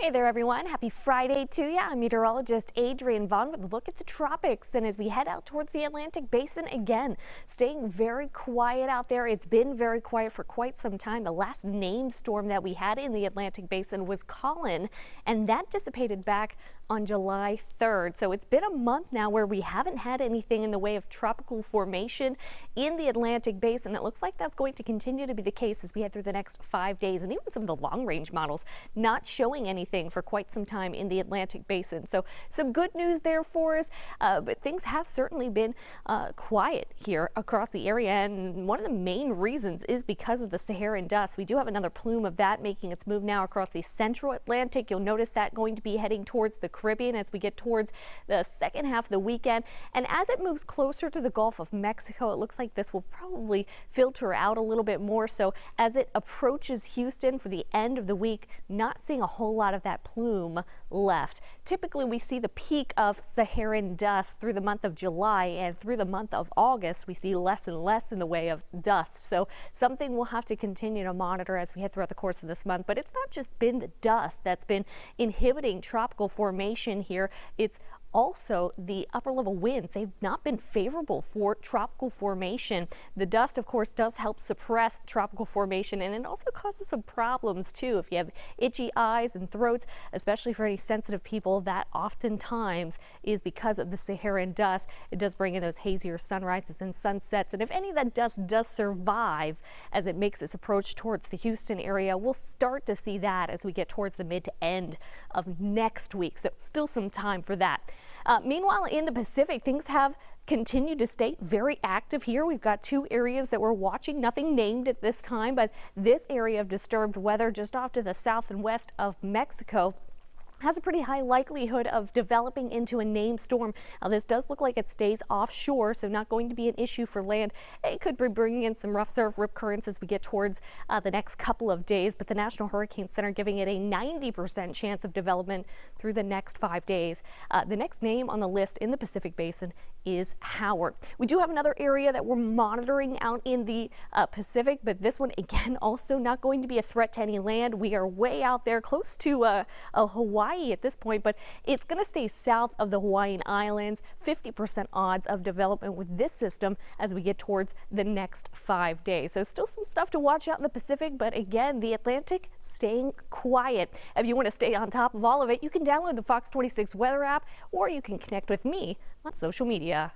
Hey there, everyone. Happy Friday to you. I'm meteorologist Adrienne Vaughn with a look at the tropics. And as we head out towards the Atlantic Basin again, staying very quiet out there. It's been very quiet for quite some time. The last named storm that we had in the Atlantic Basin was Colin, and that dissipated back on July 3rd. So it's been a month now where we haven't had anything in the way of tropical formation in the Atlantic Basin. It looks like that's going to continue to be the case as we head through the next 5 days, and even some of the long range models not showing anything for quite some time in the Atlantic Basin. So some good news there for us, but things have certainly been quiet here across the area, and one of the main reasons is because of the Saharan dust. We do have another plume of that making its move now across the central Atlantic. You'll notice that going to be heading towards the Caribbean as we get towards the second half of the weekend, and as it moves closer to the Gulf of Mexico, it looks like this will probably filter out a little bit more. So as it approaches Houston for the end of the week, not seeing a whole lot of that plume left. Typically we see the peak of Saharan dust through the month of July, and through the month of August we see less and less in the way of dust. So something we'll have to continue to monitor as we head throughout the course of this month. But it's not just been the dust that's been inhibiting tropical formation here. It's also the upper level winds. They've not been favorable for tropical formation. The dust, of course, does help suppress tropical formation, and it also causes some problems too. If you have itchy eyes and throats, especially for any sensitive people, that oftentimes is because of the Saharan dust. It does bring in those hazier sunrises and sunsets, and if any of that dust does survive as it makes its approach towards the Houston area, we'll start to see that as we get towards the mid to end of next week. So still some time for that. Meanwhile, in the Pacific, things have continued to stay very active here. We've got two areas that we're watching, nothing named at this time, but this area of disturbed weather just off to the south and west of Mexico has a pretty high likelihood of developing into a named storm. Now, this does look like it stays offshore, so not going to be an issue for land. It could be bringing in some rough surf rip currents as we get towards the next couple of days, but the National Hurricane Center giving it a 90% chance of development through the next 5 days. The next name on the list in the Pacific Basin is Howard. We do have another area that we're monitoring out in the Pacific, but this one again also not going to be a threat to any land. We are way out there close to Hawaii at this point, but it's going to stay south of the Hawaiian Islands. 50% odds of development with this system as we get towards the next 5 days. So still some stuff to watch out in the Pacific, but again, the Atlantic staying quiet. If you want to stay on top of all of it, you can download the Fox 26 weather app, or you can connect with me on social media.